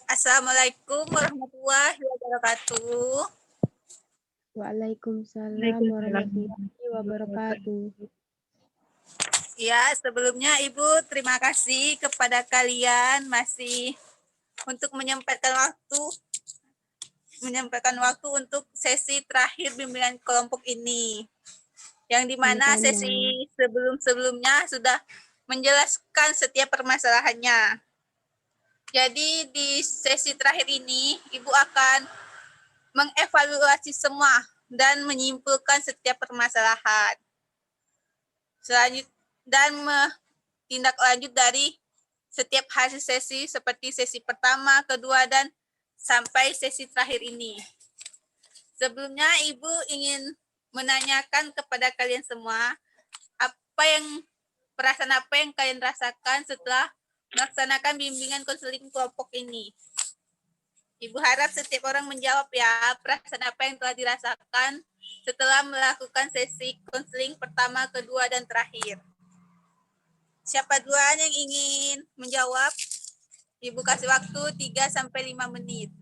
Assalamualaikum warahmatullahi wabarakatuh. Waalaikumsalam warahmatullahi wabarakatuh. Ya, sebelumnya Ibu terima kasih kepada kalian masih untuk menyempatkan waktu untuk sesi terakhir bimbingan kelompok ini. Yang dimana sesi sebelum-sebelumnya sudah menjelaskan setiap permasalahannya. Jadi di sesi terakhir ini, Ibu akan mengevaluasi semua dan menyimpulkan setiap permasalahan. Dan tindak lanjut dari setiap hasil sesi seperti sesi pertama, kedua, dan sampai sesi terakhir ini. Sebelumnya Ibu ingin menanyakan kepada kalian semua, perasaan apa yang kalian rasakan setelah melaksanakan bimbingan konseling kelompok ini? Ibu harap setiap orang menjawab ya, perasaan apa yang telah dirasakan setelah melakukan sesi konseling pertama, kedua, dan terakhir. Siapa duluan yang ingin menjawab? Ibu kasih waktu 3-5 menit.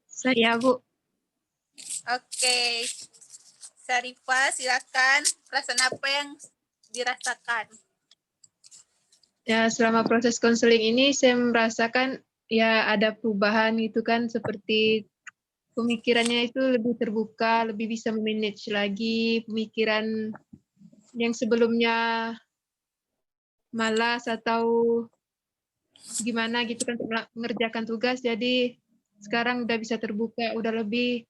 Saya, Bu. Oke. Syarifah, silakan. Perasaan apa yang dirasakan? Ya, selama proses konseling ini saya merasakan ya ada perubahan gitu kan, seperti pemikirannya itu lebih terbuka, lebih bisa memanage lagi pemikiran yang sebelumnya malas atau gimana gitu kan untuk mengerjakan tugas, jadi sekarang udah bisa terbuka, udah lebih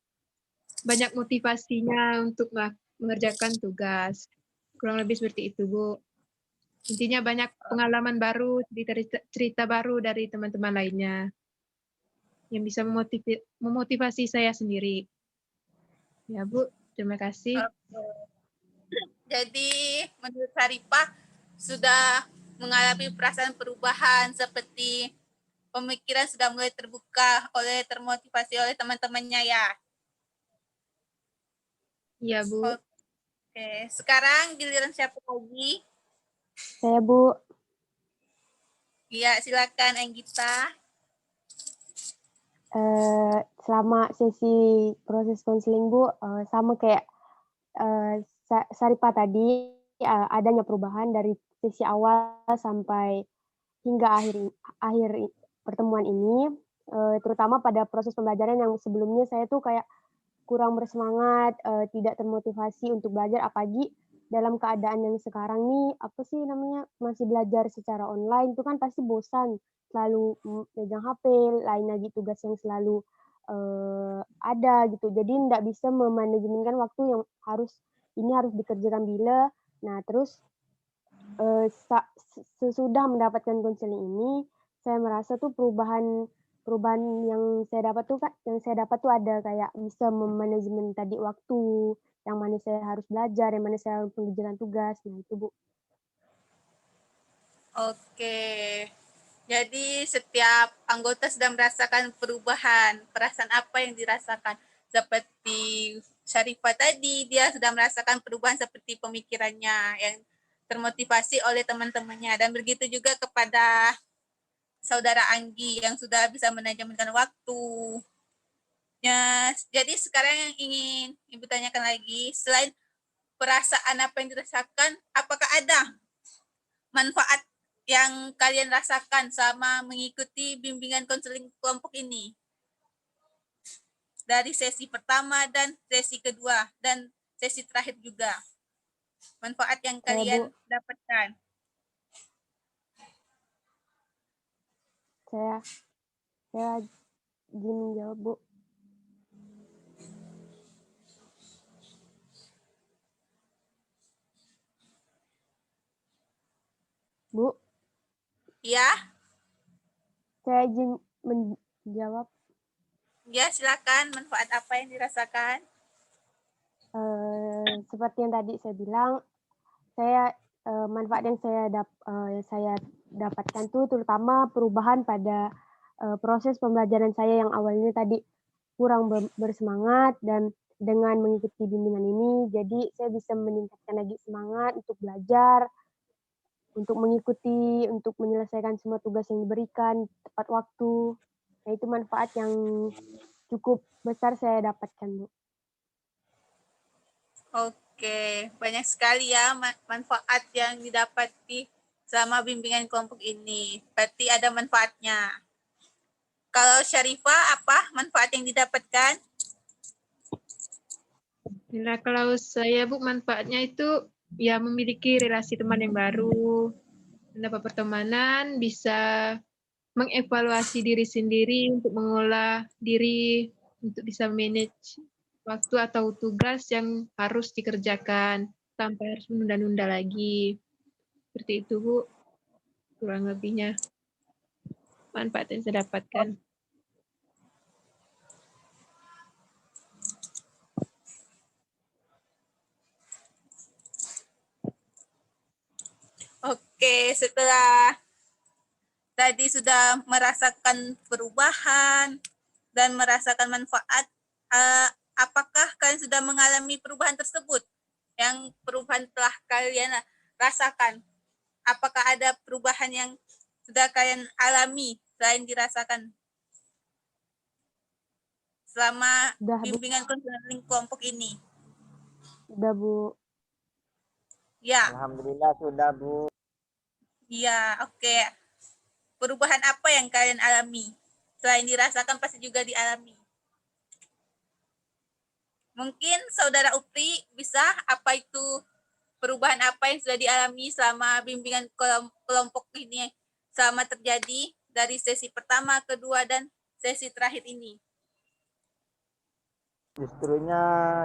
banyak motivasinya untuk mengerjakan tugas. Kurang lebih seperti itu, Bu. Intinya banyak pengalaman baru, cerita baru dari teman-teman lainnya yang bisa memotivasi saya sendiri. Ya, Bu, terima kasih. Jadi, menurut Syarifah, sudah mengalami perasaan perubahan seperti pemikiran sudah mulai terbuka termotivasi oleh teman-temannya ya? Iya, Bu. Oke, sekarang giliran siapa lagi? Saya, Bu. Iya, silakan Enggita. Selama sesi proses konseling, Bu, sama kayak Syarifah tadi, adanya perubahan dari sesi awal sampai hingga akhir pertemuan ini, terutama pada proses pembelajaran yang sebelumnya saya tuh kayak kurang bersemangat, tidak termotivasi untuk belajar, apalagi dalam keadaan yang sekarang nih, apa sih namanya, masih belajar secara online itu kan pasti bosan, selalu megang HP, lain lagi tugas yang selalu ada gitu. Jadi nggak bisa memanajemenkan waktu yang ini harus dikerjakan bila. Nah terus, sesudah mendapatkan konseling ini, saya merasa tuh perubahan yang saya dapat tuh ada kayak bisa memanajemen tadi waktu, yang mana saya harus belajar, yang mana saya harus mengerjakan tugas, nah itu, Bu. Oke. Jadi setiap anggota sudah merasakan perubahan. Perasaan apa yang dirasakan? Seperti Syarifah tadi, dia sudah merasakan perubahan seperti pemikirannya yang termotivasi oleh teman-temannya. Dan begitu juga kepada Saudara Anggi yang sudah bisa manajemenkan waktu. Ya, jadi sekarang yang ingin Ibu tanyakan lagi, selain perasaan apa yang dirasakan, apakah ada manfaat yang kalian rasakan sama mengikuti bimbingan konseling kelompok ini? Dari sesi pertama dan sesi kedua dan sesi terakhir juga. Manfaat yang kalian dapatkan. Saya gini jawab, Bu. Bu? Ya? Saya izin menjawab. Ya, silakan. Manfaat apa yang dirasakan? Seperti yang tadi saya bilang, manfaat yang saya dapatkan tuh terutama perubahan pada proses pembelajaran saya yang awalnya tadi kurang bersemangat dan dengan mengikuti bimbingan ini, jadi saya bisa meningkatkan lagi semangat untuk belajar, untuk mengikuti, untuk menyelesaikan semua tugas yang diberikan tepat waktu. Nah, itu manfaat yang cukup besar saya dapatkan, Bu. Oke, banyak sekali ya manfaat yang didapati selama bimbingan kelompok ini. Berarti ada manfaatnya. Kalau Syarifah, apa manfaat yang didapatkan? Nah, kalau saya, Bu, manfaatnya itu ya memiliki relasi teman yang baru, mendapat pertemanan, bisa mengevaluasi diri sendiri untuk mengolah diri, untuk bisa manage waktu atau tugas yang harus dikerjakan tanpa harus menunda-nunda lagi. Seperti itu, Bu, kurang lebihnya manfaat yang saya dapatkan. Oke, setelah tadi sudah merasakan perubahan dan merasakan manfaat, apakah kalian sudah mengalami perubahan tersebut? Yang perubahan telah kalian rasakan? Apakah ada perubahan yang sudah kalian alami selain dirasakan selama Udah, Bu. bimbingan konseling kelompok ini? Udah, Bu. Ya, Alhamdulillah sudah, Bu. ya, oke. Perubahan apa yang kalian alami? Selain dirasakan pasti juga dialami. Mungkin Saudara Upri bisa apa itu perubahan apa yang sudah dialami selama bimbingan kelompok ini selama terjadi dari sesi pertama, kedua, dan sesi terakhir ini? Justrunya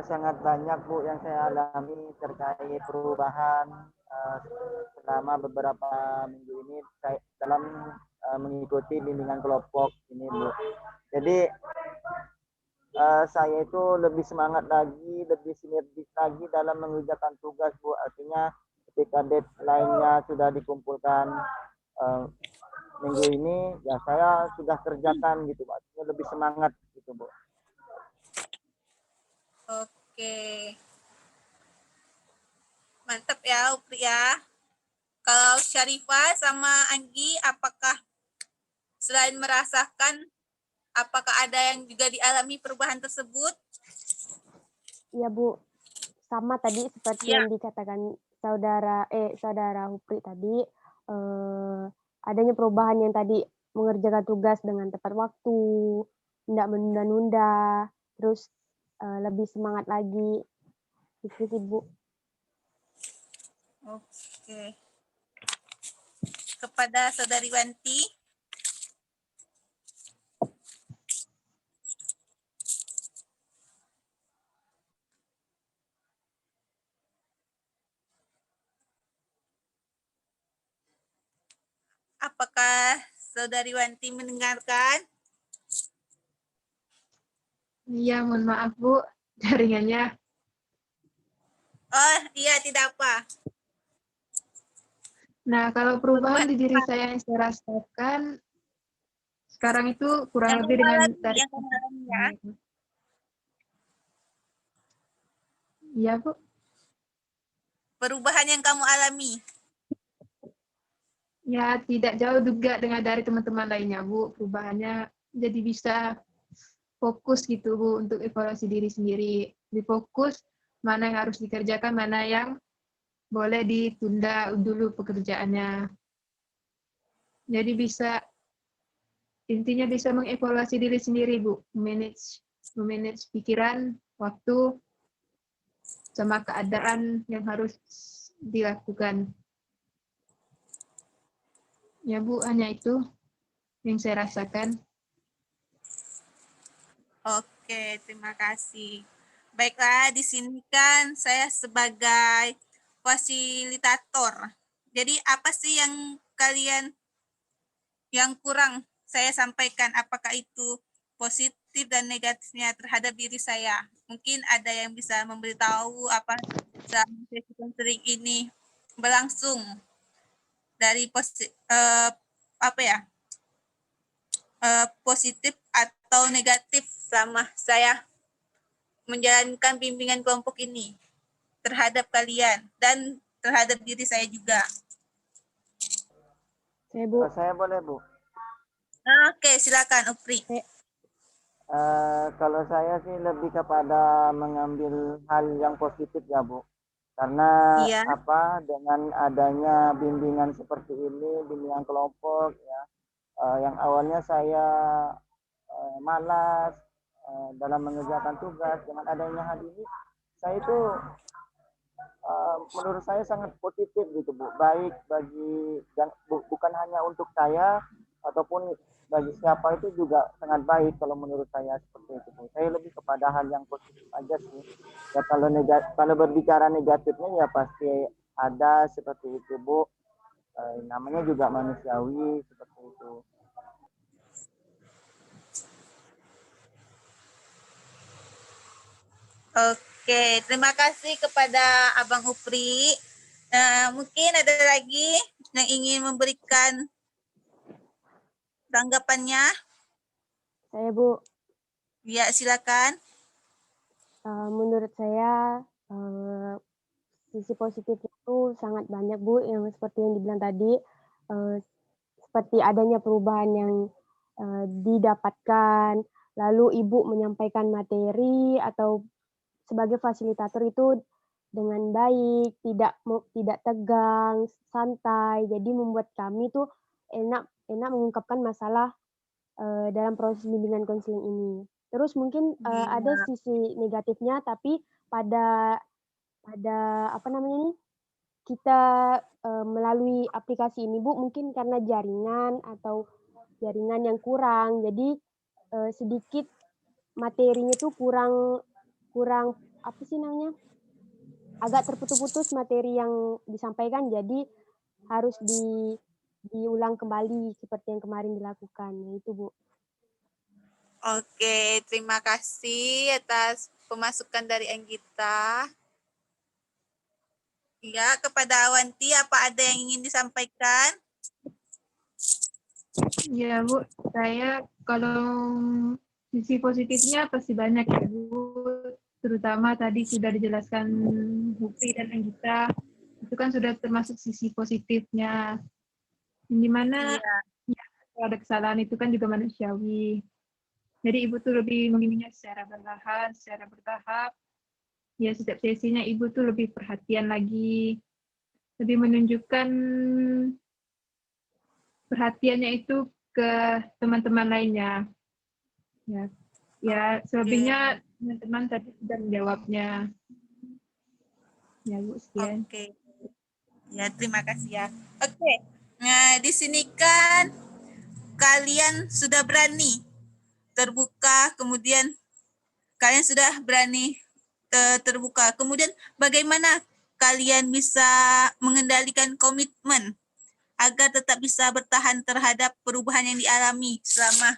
sangat banyak, Bu, yang saya alami terkait perubahan selama beberapa minggu ini dalam mengikuti bimbingan kelompok ini, Bu. Jadi saya itu lebih semangat lagi, lebih sinergis lagi dalam mengerjakan tugas, Bu. Artinya ketika deadline-nya sudah dikumpulkan minggu ini, ya saya sudah kerjakan gitu, Bu. Artinya lebih semangat gitu, Bu. Oke. Mantap ya, Upri ya. Kalau Syarifah sama Anggi, apakah selain merasakan, apakah ada yang juga dialami perubahan tersebut? Iya, Bu. Sama tadi seperti Ya. yang dikatakan saudara Hupri tadi, adanya perubahan yang tadi mengerjakan tugas dengan tepat waktu, tidak menunda-nunda, terus lebih semangat lagi. Itu sih, Bu. Oke. Kepada Saudari Wanti, apakah Saudari Wanti mendengarkan? Iya, mohon maaf, Bu, jaringannya. Oh iya, tidak apa. Nah, kalau perubahan di diri saya yang saya rasakan sekarang itu kurang lebih dengan dari Yang kamu alami ya. Iya, Bu. Perubahan yang kamu alami. Ya, tidak jauh juga dengan dari teman-teman lainnya, Bu. Perubahannya jadi bisa fokus gitu, Bu, untuk evaluasi diri sendiri. Difokus mana yang harus dikerjakan, mana yang boleh ditunda dulu pekerjaannya. Jadi intinya bisa mengevaluasi diri sendiri, Bu. Memanage pikiran, waktu, sama keadaan yang harus dilakukan. Ya, Bu, hanya itu yang saya rasakan. Oke, terima kasih. Baiklah, di sini kan saya sebagai fasilitator. Jadi apa sih yang kalian yang kurang saya sampaikan? Apakah itu positif dan negatifnya terhadap diri saya? Mungkin ada yang bisa memberitahu apa selama sesi konseling ini berlangsung dari apa ya, positif atau negatif sama saya menjalankan bimbingan kelompok ini terhadap kalian dan terhadap diri saya juga. Saya Bu. Saya boleh Bu. Oke, silakan Upri. Kalau saya sih lebih kepada mengambil hal yang positif ya Bu. Karena Iya. dengan adanya bimbingan seperti ini, bimbingan kelompok ya, yang awalnya saya malas dalam mengerjakan tugas, dengan adanya hal ini saya itu menurut saya sangat positif gitu Bu, baik bagi dan bukan hanya untuk saya ataupun bagi siapa itu juga sangat baik kalau menurut saya seperti itu Bu. Saya lebih kepada hal yang positif aja sih. Ya kalau berbicara negatifnya ya pasti ada seperti itu Bu. Namanya juga manusiawi seperti itu. Oke, terima kasih kepada Abang Upri. Mungkin ada lagi yang ingin memberikan tanggapannya. Saya Bu. Ya, silakan. Menurut saya sisi positif itu sangat banyak Bu, yang seperti yang dibilang tadi, seperti adanya perubahan yang didapatkan, lalu Ibu menyampaikan materi atau sebagai fasilitator itu dengan baik, tidak tegang, santai, jadi membuat kami tuh enak mengungkapkan masalah dalam proses bimbingan konseling ini. Terus mungkin ada Iya. sisi negatifnya, tapi pada apa namanya nih, kita melalui aplikasi ini Bu, mungkin karena jaringan yang kurang, jadi sedikit materinya tuh kurang apa sih namanya, agak terputus-putus materi yang disampaikan, jadi harus diulang kembali seperti yang kemarin dilakukan. Itu Bu. Oke, terima kasih atas pemasukan dari Anggita. Ya, kepada Awanti, apa ada yang ingin disampaikan? Ya Bu, saya kalau sisi positifnya pasti banyak ya Bu. Terutama tadi sudah dijelaskan Bukti dan Anggita, itu kan sudah termasuk sisi positifnya. Di mana Iya. ya, kalau ada kesalahan itu kan juga manusiawi. Jadi Ibu tuh lebih membimbingnya secara berlahan, secara bertahap. Ya setiap sesinya Ibu tuh lebih perhatian lagi, lebih menunjukkan perhatiannya itu ke teman-teman lainnya. Ya selebihnya teman-teman tadi sudah menjawabnya. Ya Bu, sekian. Oke. Ya, terima kasih ya. Oke. Nah, di sini kan kalian sudah berani terbuka, kemudian kalian sudah berani terbuka. Kemudian bagaimana kalian bisa mengendalikan komitmen agar tetap bisa bertahan terhadap perubahan yang dialami selama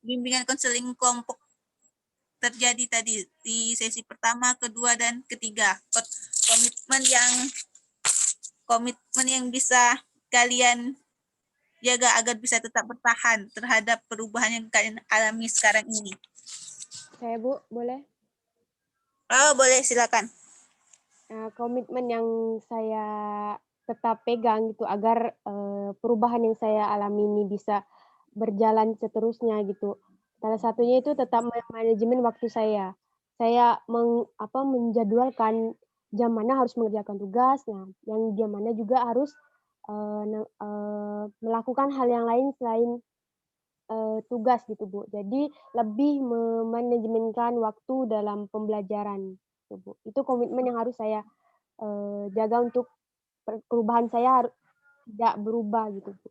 bimbingan konseling kelompok terjadi tadi di sesi pertama, kedua, dan ketiga. Komitmen yang bisa kalian jaga agar bisa tetap bertahan terhadap perubahan yang kalian alami sekarang ini. Saya Bu, boleh? Oh, boleh, silakan. Komitmen yang saya tetap pegang gitu agar perubahan yang saya alami ini bisa berjalan seterusnya gitu. Salah satunya itu tetap manajemen waktu saya. Saya menjadwalkan jam mana harus mengerjakan tugas, nah yang jam mana juga harus melakukan hal yang lain selain tugas gitu Bu. Jadi lebih memanajemenkan waktu dalam pembelajaran gitu Bu. Itu komitmen yang harus saya jaga untuk perubahan saya tidak berubah gitu Bu.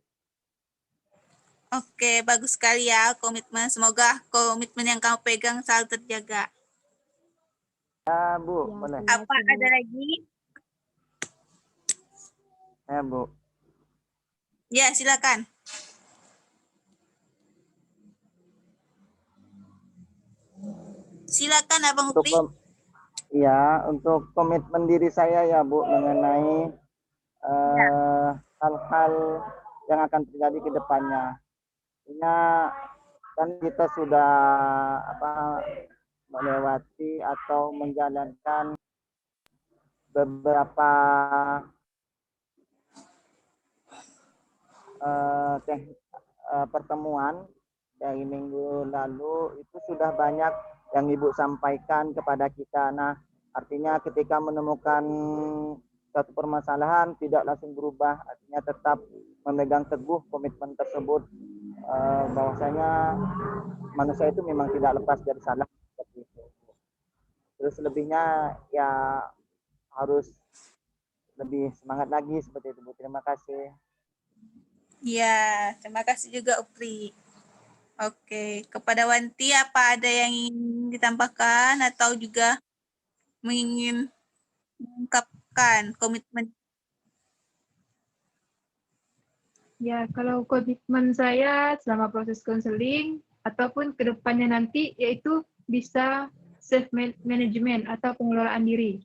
Oke, bagus sekali ya komitmen. Semoga komitmen yang kamu pegang selalu terjaga. Ya Bu, Ya, boleh. terima Apa kasih, Bu. ada lagi? Ya Bu. Ya, silakan. Silakan Abang Untuk Upri. untuk komitmen diri saya ya Bu mengenai hal-hal yang akan terjadi ke depannya. Artinya kan kita sudah melewati atau menjalankan beberapa pertemuan dari minggu lalu. Itu sudah banyak yang Ibu sampaikan kepada kita. Nah, artinya ketika menemukan suatu permasalahan tidak langsung berubah, artinya tetap memegang teguh komitmen tersebut, bahwasanya manusia itu memang tidak lepas dari salah seperti itu. Terus lebihnya ya harus lebih semangat lagi seperti itu, Bu. Terima kasih. Ya, terima kasih juga Upri. Oke, kepada Wanti apa ada yang ingin ditambahkan atau juga ingin mengungkapkan komitmen? Ya, kalau komitmen saya selama proses konseling ataupun kedepannya nanti yaitu bisa self management atau pengelolaan diri,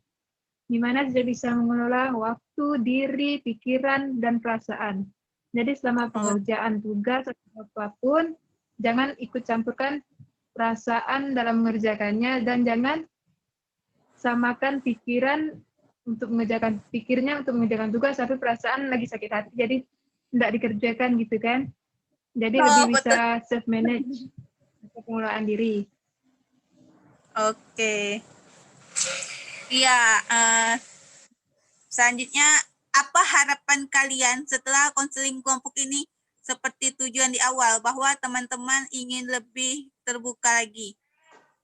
di mana saya bisa mengelola waktu, diri, pikiran, dan perasaan. Jadi selama pengerjaan tugas atau apapun, jangan ikut campurkan perasaan dalam mengerjakannya dan jangan samakan pikiran untuk mengerjakan tugas tapi perasaan lagi sakit hati jadi tidak dikerjakan gitu kan. Jadi lebih betul. bisa self manage atau pengelolaan diri. Oke. Iya, selanjutnya apa harapan kalian setelah konseling kelompok ini seperti tujuan di awal bahwa teman-teman ingin lebih terbuka lagi?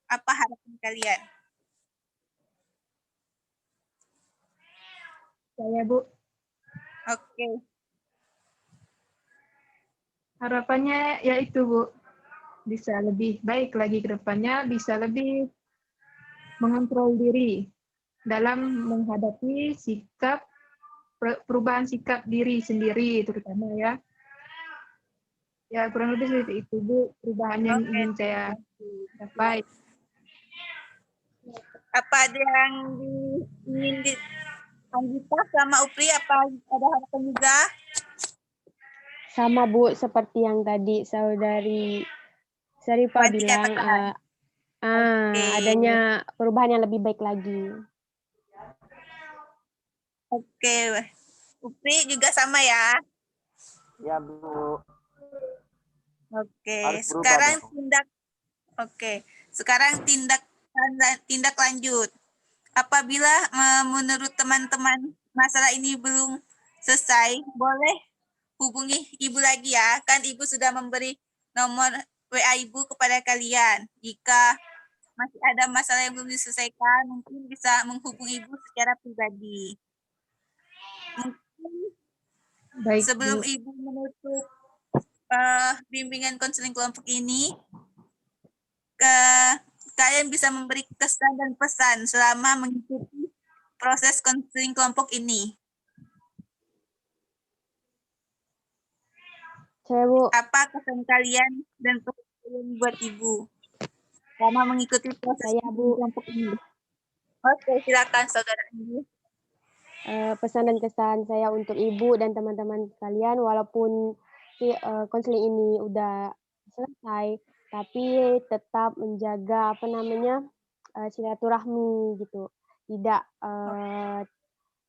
Apa harapan kalian? Saya Bu, Oke. harapannya yaitu Bu, bisa lebih baik lagi ke depannya, bisa lebih mengontrol diri dalam menghadapi perubahan sikap diri sendiri terutama ya. Ya kurang lebih seperti itu Bu, perubahan yang ingin saya capai. Apa ada yang ingin dilanjutkan sama Upri? Apa ada harapan juga? Sama Bu, seperti yang tadi Saudari Syarifah Wanti bilang, katakan. adanya perubahan yang lebih baik lagi. Oke. Upri juga sama ya? Ya, Bu. Oke. Harus berubah Sekarang dong. Sekarang tindak lanjut. Apabila menurut teman-teman masalah ini belum selesai, boleh hubungi Ibu lagi ya. Kan Ibu sudah memberi nomor WA Ibu kepada kalian. Jika masih ada masalah yang belum diselesaikan, mungkin bisa menghubungi Ibu secara pribadi. Mungkin Baik, sebelum Bu. Ibu menutup bimbingan konseling kelompok ini, kalian bisa memberi kesan dan pesan selama mengikuti proses konseling kelompok ini. Saya Bu, Apa kesan kalian dan pesan kalian buat Ibu selama mengikuti proses saya konseling Bu, kelompok ini? Oke, silakan Saudara Ibu. pesan dan kesan saya untuk Ibu dan teman-teman sekalian, walaupun konseling ini udah selesai, tapi tetap menjaga silaturahmi gitu, tidak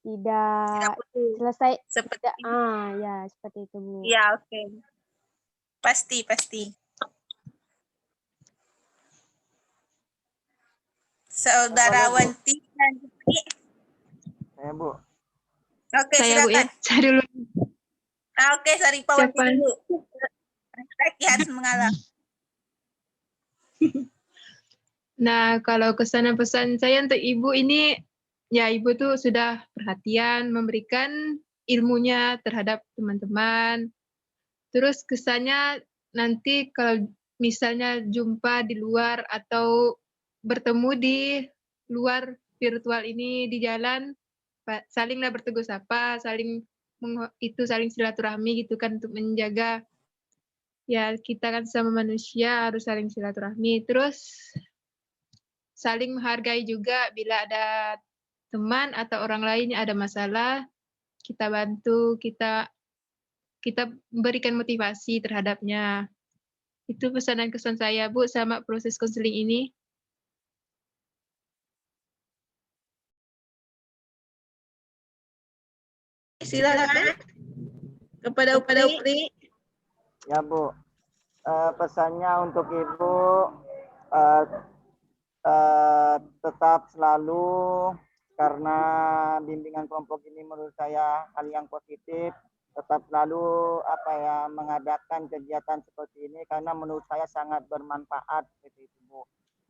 Tidak putus. selesai Seperti ya seperti itu Bu. ya, oke. Pasti. Saudara Wanti dan Putri. Saya, Bu. Oke, Saya Bu ya, silakan. saya dulu. Oke, Syarifah Wanti Siapa? dulu. Lagi harus mengalah. Nah, kalau kesan dan pesan saya untuk Ibu ini, ya Ibu tuh sudah perhatian, memberikan ilmunya terhadap teman-teman. Terus kesannya nanti kalau misalnya jumpa di luar atau bertemu di luar virtual ini di jalan, salinglah bertegur sapa, saling silaturahmi gitu kan untuk menjaga ya kita kan sama manusia harus saling silaturahmi. Terus saling menghargai juga bila ada teman atau orang lain yang ada masalah, kita bantu, kita berikan motivasi terhadapnya. Itu pesan dan kesan saya, Bu, sama proses konseling ini. silakan kepada Upri. Ya Bu, pesannya untuk Ibu eh, tetap selalu, karena bimbingan kelompok ini menurut saya hal yang positif, tetap selalu mengadakan kegiatan seperti ini karena menurut saya sangat bermanfaat seperti itu Bu,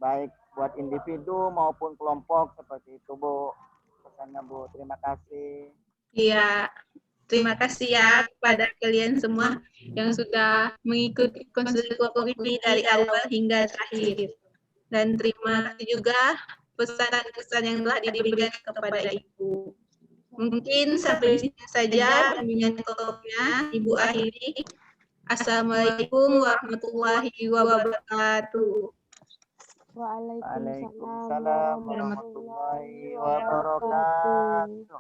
baik buat individu maupun kelompok seperti itu Bu. Pesannya Bu, terima kasih. Iya, terima kasih ya kepada kalian semua yang sudah mengikuti konseling kelompok ini dari awal hingga terakhir. Dan terima kasih juga pesan-pesan yang telah diberikan kepada Ibu. Mungkin sampai di sini saja bimbingan kelompoknya. Ibu akhiri. Assalamualaikum warahmatullahi wabarakatuh. Waalaikumsalam warahmatullahi wabarakatuh.